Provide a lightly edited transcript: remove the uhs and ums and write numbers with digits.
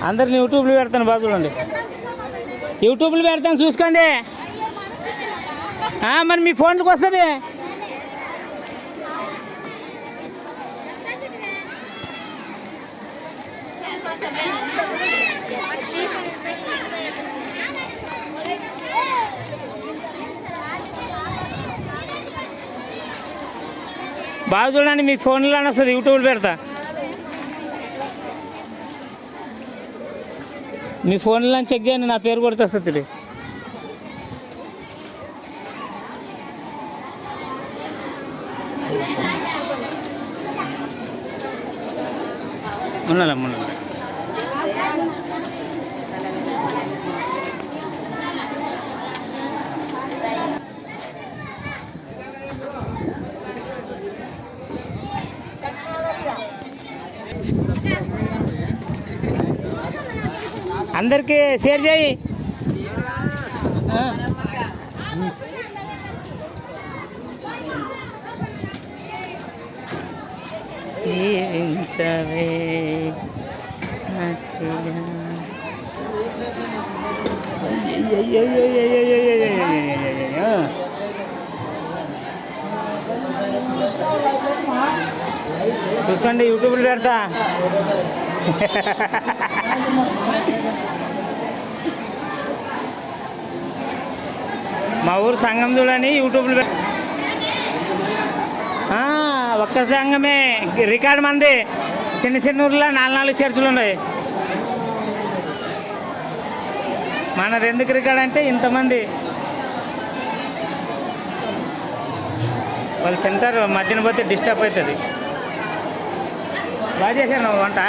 అందరిని యూట్యూబ్లో పెడతాను బాగా చూడండి. యూట్యూబ్లో పెడతాను చూసుకోండి. మరి మీ ఫోన్కి వస్తుంది. బాగా చూడండి, మీ ఫోన్లోనే వస్తుంది. యూట్యూబ్లో పెడతా. మీ ఫోన్లో చెక్ చేయండి, నా పేరు కొడితే వస్తుంది. మున్నాలమ్మ అందరికీ షేర్ చేయి. జీవించవే సాక్షిగా. చూసుకోండి, యూట్యూబ్లో పెడతా. మా ఊరు సంఘం చూడని యూట్యూబ్లో ఒక్క సంఘమే రికార్డు మంది. చిన్న చిన్న ఊర్లో 4 చర్చిలు ఉన్నాయి. మనది ఎందుకు రికార్డ్ అంటే ఇంతమంది వాళ్ళు తింటారు, మధ్యన పోతే డిస్టర్బ్ అవుతుంది. బాగా చేశాను వంట.